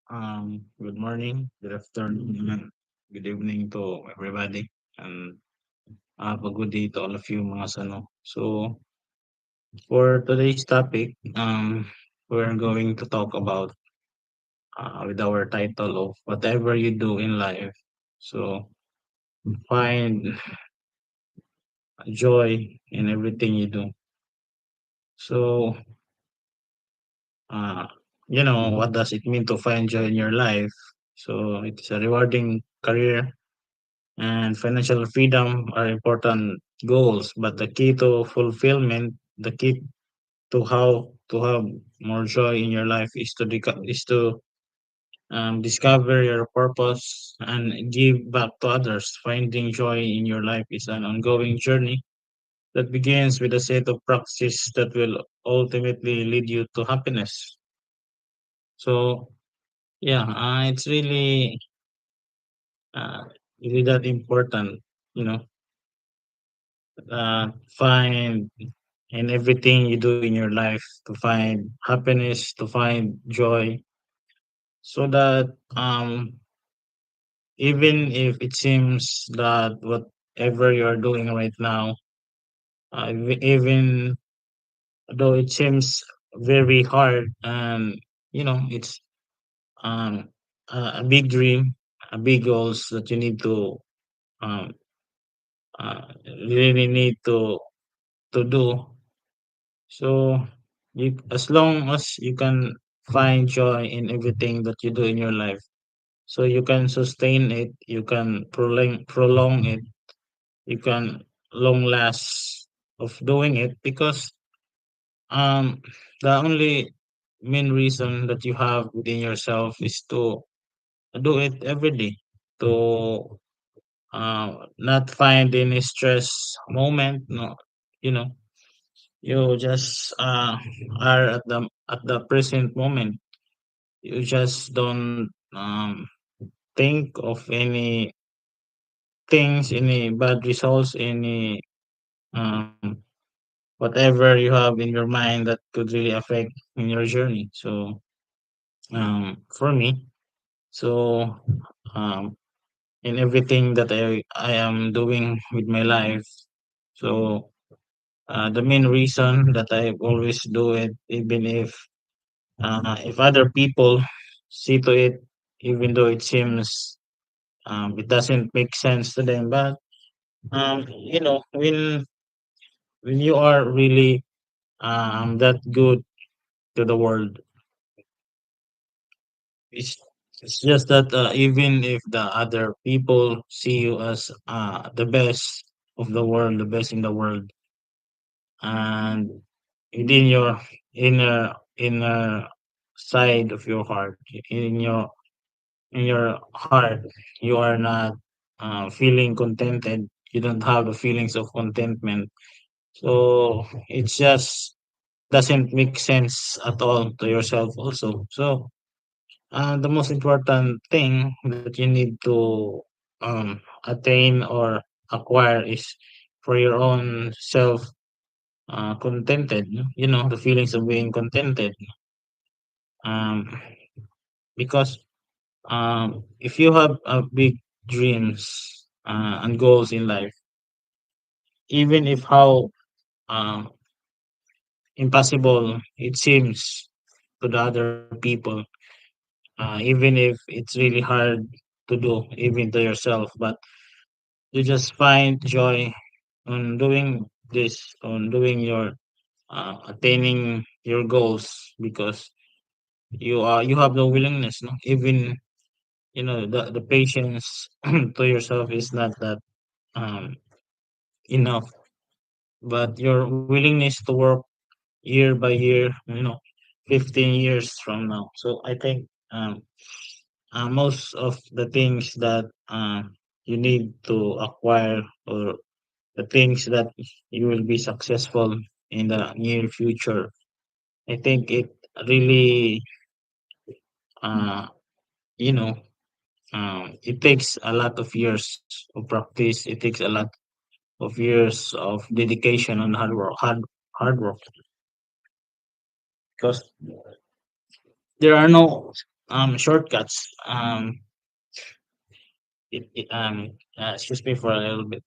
Good morning, good afternoon, and good evening to everybody, and have a good day to all of you, mga sano. So, for today's topic, we're going to talk about with our title of whatever you do in life. So, find joy in everything you do. So, uh, what does it mean to find joy in your life? So, it's a rewarding career and financial freedom are important goals, but the key to fulfillment, the key to how to have more joy in your life is to discover your purpose and give back to others. Finding joy in your life is an ongoing journey that begins with a set of practices that will ultimately lead you to happiness. So yeah, it's uh, really that important, you know, find in everything you do in your life to find happiness, to find joy, so that even if it seems that whatever you're doing right now, even though it seems very hard and it's um a big dream, a big goals that you need to um really need to do. So as long as you can find joy in everything that you do in your life, so you can sustain it, you can prolong it, you can long last of doing it because um the only main reason that you have within yourself is to do it every day, to not find any stress moment, no, you know you just are at the present moment. You just don't think of any things, any bad results, any um, whatever you have in your mind that could really affect in your journey. So for me, so um, in everything that I am doing with my life, so the main reason that I always do it, even if other people see to it, even though it seems it doesn't make sense to them, but when you are really that good to the world, it's it's just that even if the other people see you as the best of the world, the best in the world, and within your inner side of your heart, in your heart, you are not feeling contented. You don't have the feelings of contentment. So it just doesn't make sense at all to yourself also. So the most important thing that you need to attain or acquire is for your own self contented. The feelings of being contented. Um, because if you have big dreams and goals in life, even if how um, impossible it seems to the other people, even if it's really hard to do, even to yourself, but you just find joy on doing this, on doing your attaining your goals because you have the willingness, no? Even the patience to yourself is not that um enough, but your willingness to work year by year, 15 years from now. So I think most of the things that you need to acquire, or the things that you will be successful in the near future, I think it really uh you know it takes a lot of years of practice. It takes a lot of years of dedication and hard work, because there are no shortcuts. Excuse me for a little bit.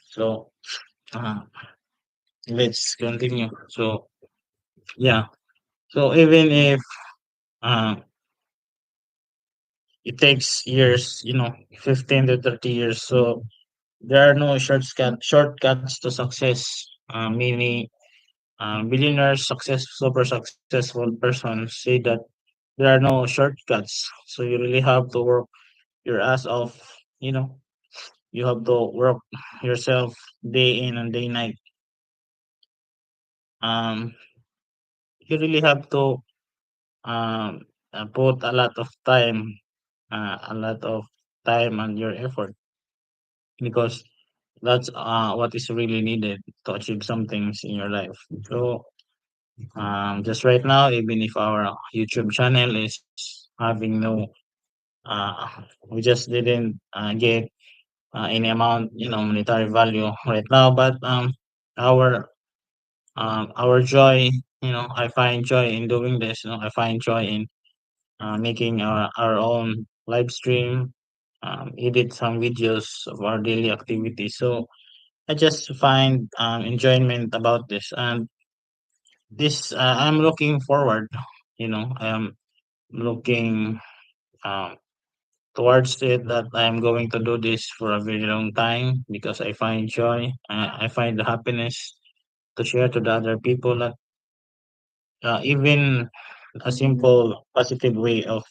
So uh, let's continue. So yeah. So even if uh, it takes years, 15 to 30 years. So there are no shortcuts to success. Many billionaires, super successful persons say that there are no shortcuts. So you really have to work your ass off. You know, you have to work yourself day in and day night. Um, you really have to um, put a lot of time and your effort because that's what is really needed to achieve some things in your life. So just right now, even if our YouTube channel is having no, uh, we just didn't get any amount, monetary value right now, but our our joy, I find joy in doing this. I find joy in making our own live stream, edit some videos of our daily activities. So I just find enjoyment about this, and this I'm looking forward. I am looking um, towards it that I'm going to do this for a very long time because I find joy. I find the happiness to share to the other people that even a simple positive way of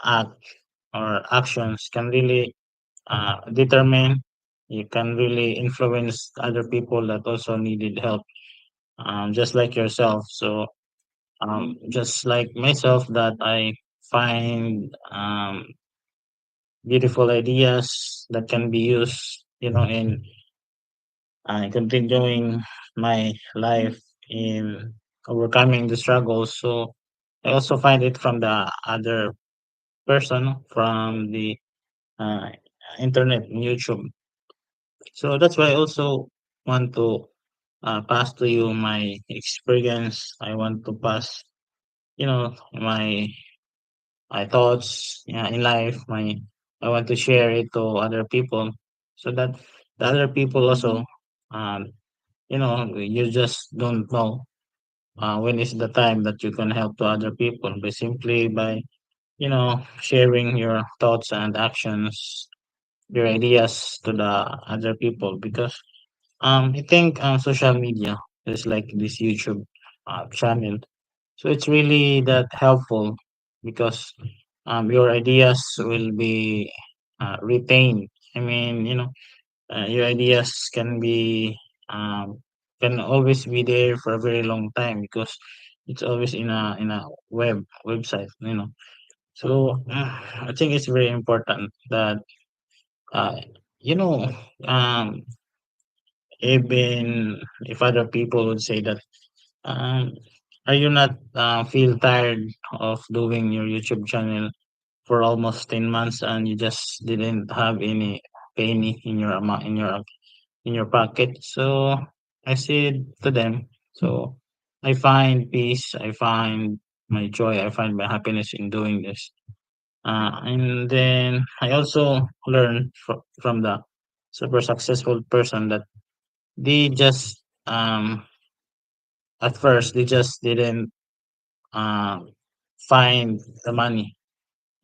act or actions can really determine. You can really influence other people that also needed help, just like yourself. So just like myself, that I find beautiful ideas that can be used, in continuing my life in overcoming the struggles. So I also find it from the other person, from the uh, internet, YouTube. So that's why I also want to pass to you my experience. I want to pass, my thoughts, yeah, in life. I want to share it to other people so that the other people also, um, you just don't know when is the time that you can help to other people by simply by sharing your thoughts and actions, your ideas to the other people because I think social media is like this YouTube channel. So it's really that helpful because your ideas will be retained. I mean, your ideas can always be there for a very long time because it's always in a website. So I think it's very important that uh, you know um, even if other people would say that, um, are you not feel tired of doing your YouTube channel for almost 10 months and you just didn't have any penny in your amount in your pocket? So I said to them, so I find peace, I find my joy, I find my happiness in doing this. And then I also learned from the super successful person that they just at first they just didn't um find the money,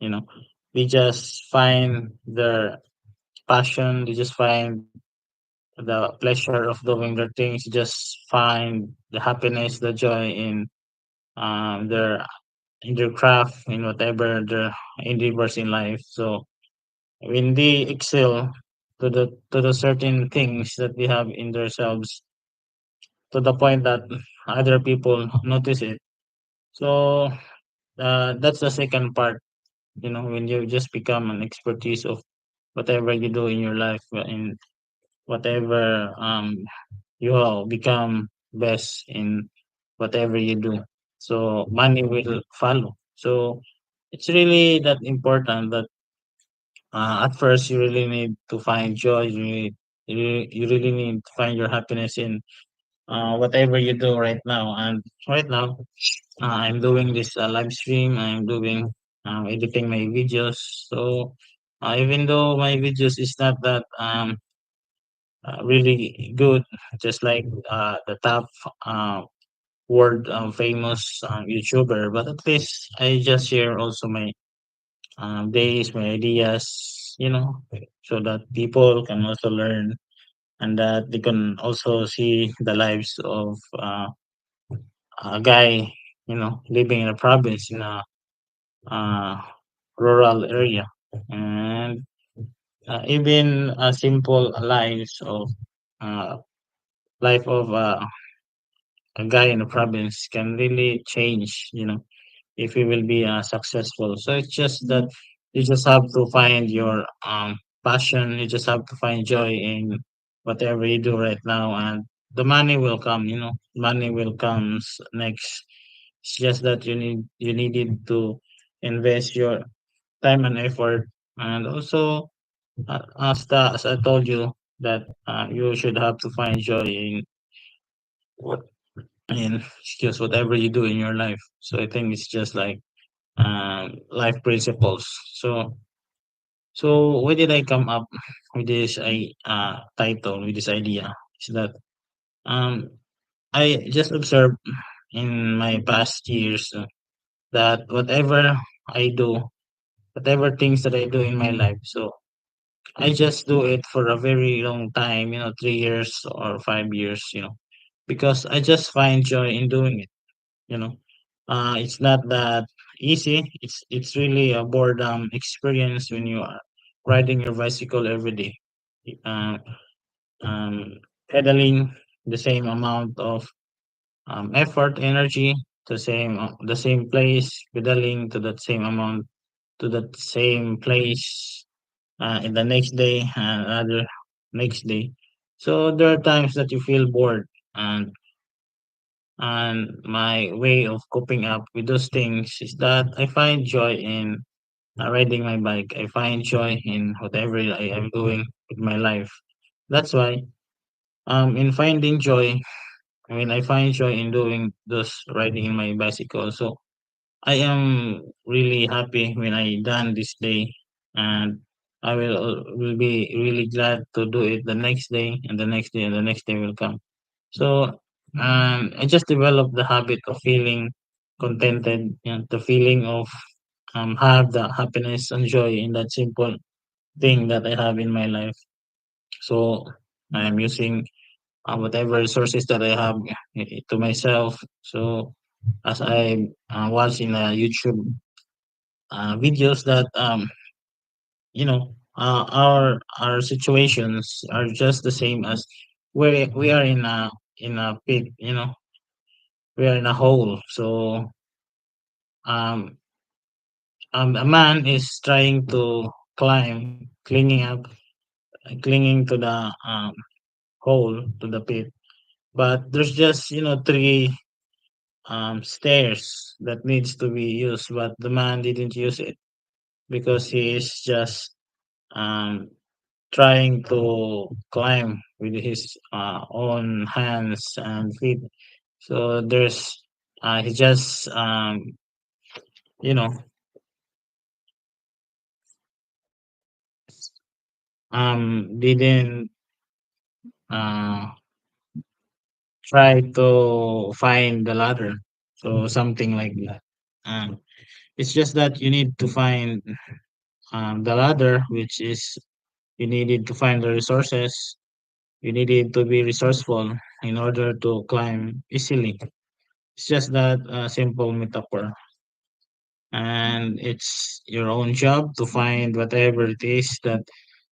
you know. They just find their passion, they just find the pleasure of doing their things, just find the happiness, the joy their in their craft, in whatever their endeavors in life. So when they excel to the certain things that they have in themselves to the point that other people notice it. So that's the second part, when you just become an expertise of whatever you do in your life, in whatever you will become best in. whatever you do. So money will follow. So it's really that important that at first you really need to find joy. You really need to find your happiness in whatever you do right now. And right now, I'm doing this live stream. I'm doing editing my videos. So even though my videos is not that really good, just like the top uh, world famous YouTuber, but at least I just share also my days, my ideas, so that people can also learn and that they can also see the lives of a guy, living in a province in a uh, rural area, and even a simple uh, life of a guy in a province can really change, if you will be successful. So it's just that you just have to find your passion. You just have to find joy in whatever you do right now, and the money will come. Money will comes next. It's just that you needed to invest your time and effort, and also as I told you that you should have to find joy in what in just whatever you do in your life. So I think it's just like life principles. So why did I come up with this title, with this idea? Is that um I just observed in my past years that whatever I do, whatever things that I do in my life, so I just do it for a very long time, 3 years or 5 years, because I just find joy in doing it. you know it's not that easy. It's really a boredom experience when you are riding your bicycle every day, uh, um, pedaling the same amount of effort, energy, the same place, pedaling to that same amount, to that same place in the next day and another next day. So there are times that you feel bored, and my way of coping up with those things is that I find joy in riding my bike. I find joy in whatever I am doing with my life. That's why, in finding joy, I find joy in doing those riding in my bicycle. So I am really happy when I done this day, and I will be really glad to do it the next day, and the next day, and the next day will come. So I just developed the habit of feeling contented, the feeling of have the happiness and joy in that simple thing that I have in my life. So I'm using whatever resources that I have to myself. So as I watch in YouTube videos that our situations are just the same as we are in a pit, we are in a hole. So um, a man is trying to climb, clinging to the hole, to the pit. But there's just three stairs that needs to be used, but the man didn't use it because he is just um, trying to climb with his own hands and feet. So he just you know didn't uh try to find the ladder. So something like that. Um, it's just that you need to find the ladder, which is you needed to find the resources. You needed to be resourceful in order to climb easily. It's just that simple metaphor, and it's your own job to find whatever it is that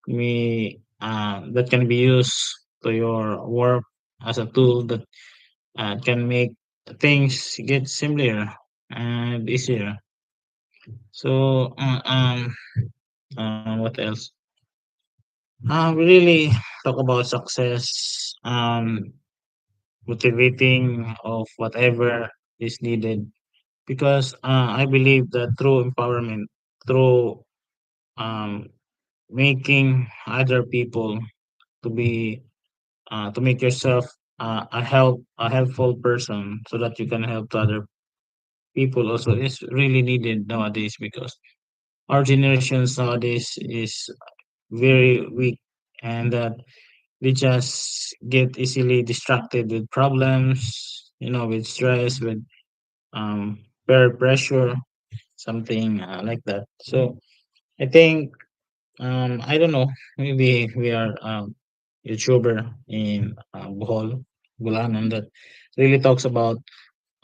can be used to your work as a tool that can make things get simpler and easier. So, what else? We really talk about success. motivating of whatever is needed. Because I believe that through empowerment, through um, making other people to be to make yourself a helpful person so that you can help to other people also is really needed nowadays, because our generations nowadays is very weak, and that they just get easily distracted with problems, with stress, with um peer pressure, something like that. So I think I don't know, maybe we are YouTuber in Bol-anon that really talks about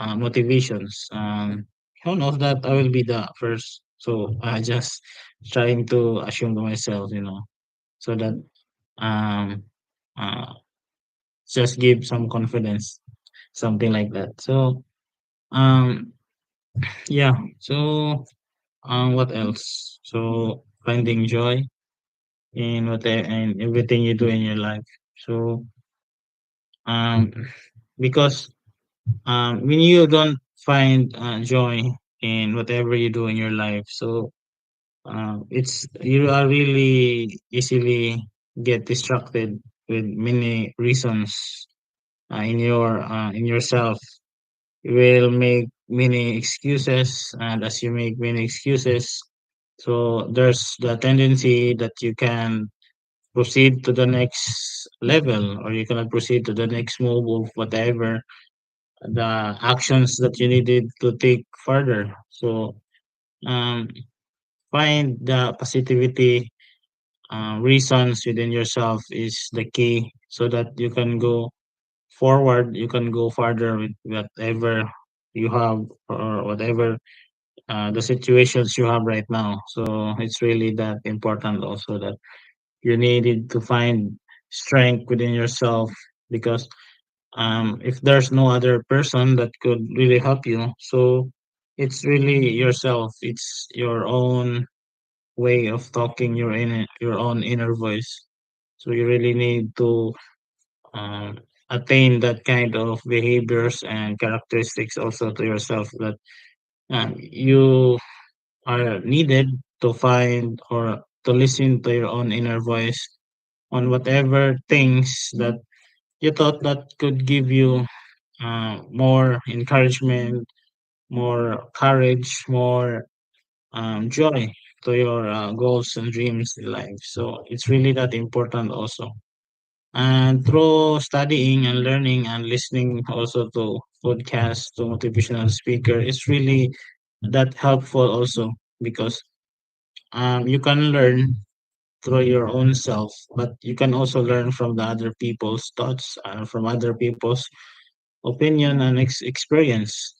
motivations. Who knows that I will be the first? So I just trying to assume to myself, so that um, uh, just give some confidence, something like that. So um, yeah. So what else? So finding joy in and everything you do in your life. So um, because when you don't find joy in whatever you do in your life, so it's you are really easily get distracted with many reasons in yourself. You will make many excuses, and as you make many excuses, so there's the tendency that you can proceed to the next level, or you cannot proceed to the next move of whatever the actions that you needed to take further. So um, find the positivity reasons within yourself is the key, so that you can go forward, you can go farther with whatever you have, or whatever the situations you have right now. So it's really that important also that you needed to find strength within yourself, because if there's no other person that could really help you, so it's really yourself, it's your own way of talking, your own inner voice. So you really need to um, attain that kind of behaviors and characteristics also to yourself, that you are needed to find or to listen to your own inner voice on whatever things that you thought that could give you more encouragement, more courage, more joy to your goals and dreams in life. So it's really that important also. And through studying and learning and listening also to podcasts, to motivational speaker, it's really that helpful also, because you can learn through your own self, but you can also learn from the other people's thoughts, from other people's opinion and experience.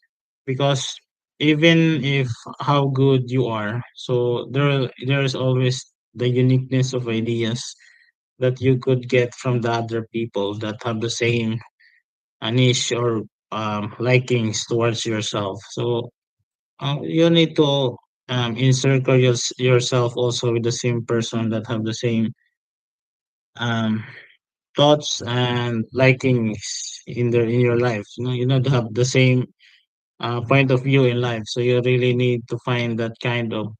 Because even if how good you are, so there is always the uniqueness of ideas that you could get from the other people that have the same niche or likings towards yourself. So you need to encircle yourself also with the same person that have the same um, thoughts and likings in your life. To have the same point of view in life. So you really need to find that kind of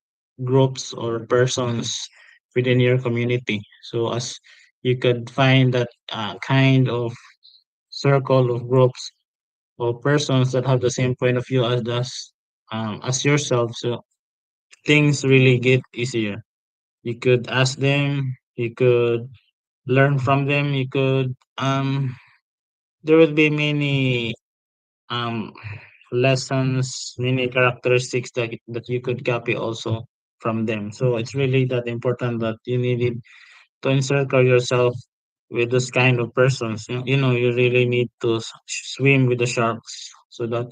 groups or persons within your community. So as you could find that kind of circle of groups or persons that have the same point of view as yourself, so things really get easier. You could ask them, you could learn from them, you could there will be many um lessons, many characteristics that you could copy also from them. So it's really that important that you needed to encircle yourself with this kind of persons. You really need to swim with the sharks, so that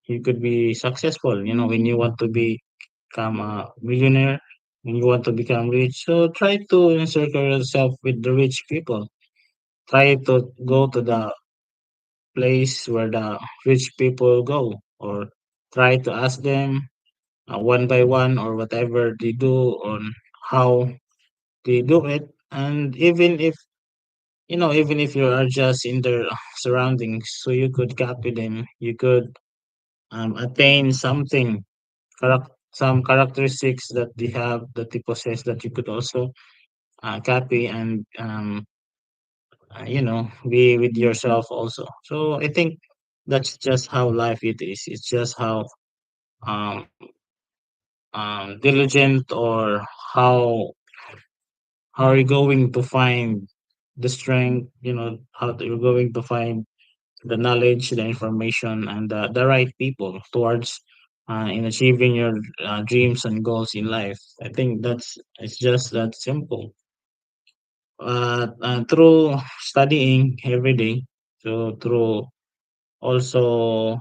you could be successful. When you want to become a millionaire, when you want to become rich, so try to encircle yourself with the rich people. Try to go to the place where the rich people go, or try to ask them one by one, or whatever they do, on how they do it. And even if even if you are just in their surroundings, so you could copy them, you could attain something, some characteristics that they have, that they possess, that you could also copy and be with yourself also. So I think that's just how life it is. It's just how um, diligent, or how how are you going to find the strength, how you're going to find the knowledge, the information, and the right people towards in achieving your dreams and goals in life. I think it's just that simple. Through studying every day, so through also,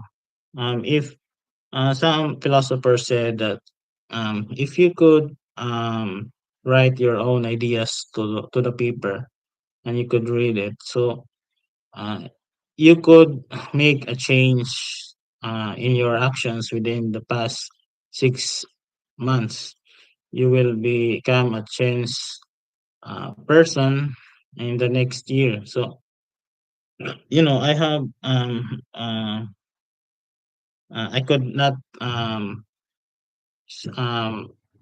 if some philosophers said that if you could write your own ideas to the paper, and you could read it, so uh, you could make a change in your actions within the past 6 months. You will become a change person in the next year. So I have I could not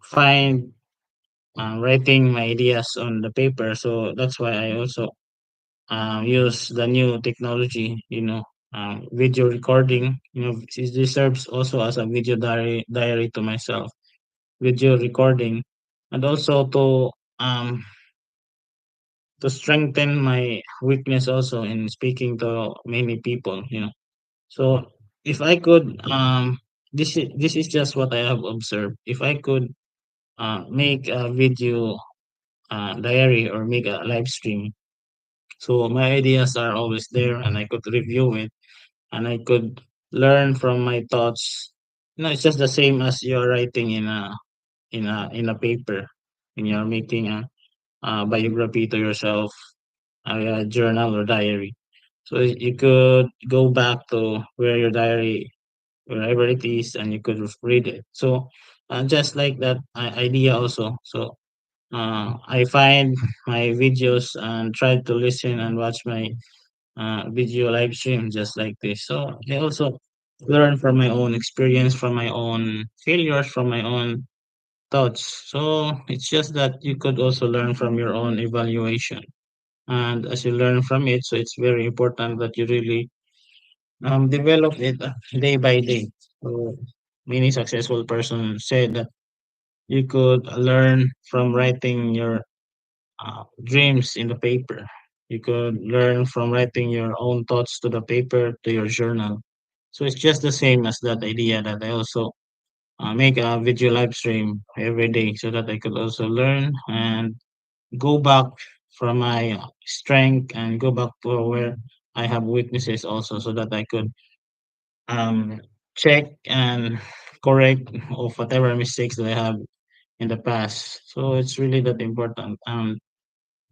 find writing my ideas on the paper, so that's why I also use the new technology, video recording. This serves also as a video diary to myself, video recording, and also um to strengthen my weakness also in speaking to many people. So if I could, this is just what I have observed. If I could make a video diary, or make a live stream, so my ideas are always there, and I could review it, and I could learn from my thoughts. It's just the same as you're writing in a paper, when you're making a biography to yourself, a journal or diary. So you could go back to where your diary, wherever it is, and you could read it. So just like that idea also. So I find my videos and try to listen and watch my video live stream just like this. So I also learn from my own experience, from my own failures, from my own thoughts. So it's just that you could also learn from your own evaluation. And as you learn from it, so it's very important that you really develop it day by day. So many successful persons said that you could learn from writing your dreams in the paper. You could learn from writing your own thoughts to the paper, to your journal. So it's just the same as that idea that I also make a video live stream every day, so that I could also learn and go back from my strength, and go back to where I have weaknesses also, so that I could um, check and correct of whatever mistakes that I have in the past. So it's really that important.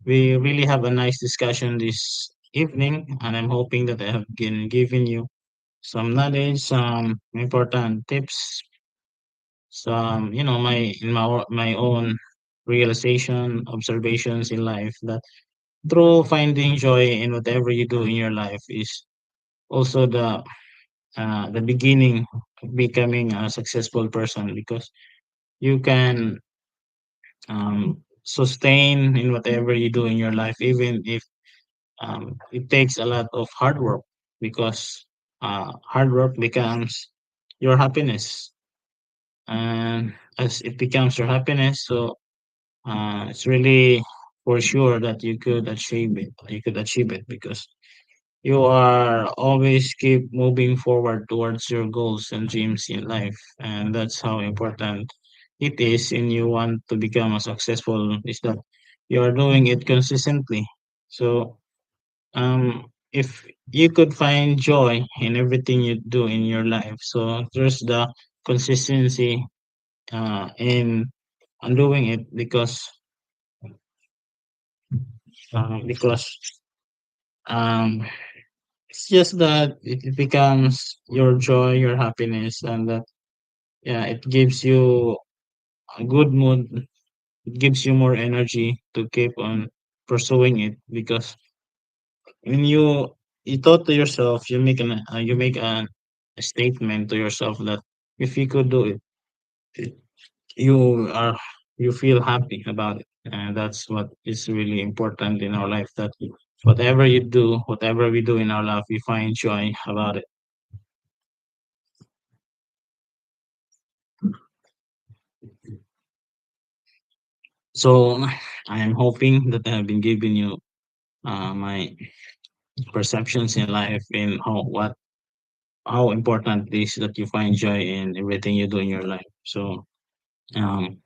We really have a nice discussion this evening, and I'm hoping that I have been giving you some knowledge, some important tips, some, my own realization, observations in life, that through finding joy in whatever you do in your life is also the beginning of becoming a successful person, because you can sustain in whatever you do in your life, even if it takes a lot of hard work, because hard work becomes your happiness. And as it becomes your happiness, so it's really for sure that you could achieve it, because you are always keep moving forward towards your goals and dreams in life. And that's how important it is, and you want to become a successful, is that you are doing it consistently. So if you could find joy in everything you do in your life, so there's the consistency in doing it, because um it's just that it becomes your joy, your happiness, and that, yeah, it gives you a good mood. It gives you more energy to keep on pursuing it, because when you thought to yourself, you make a statement to yourself that if you could do it, you are you feel happy about it, and that's what is really important in our life. That whatever you do, whatever we do in our life, we find joy about it. So I'm hoping that I have been giving you my perceptions in life and how important it is that you find joy in everything you do in your life. So um,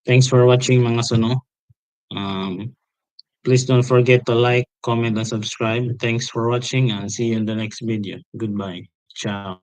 thanks for watching, mga suno. Um, Please don't forget to like, comment, and subscribe. Thanks for watching and see you in the next video. Goodbye. Ciao.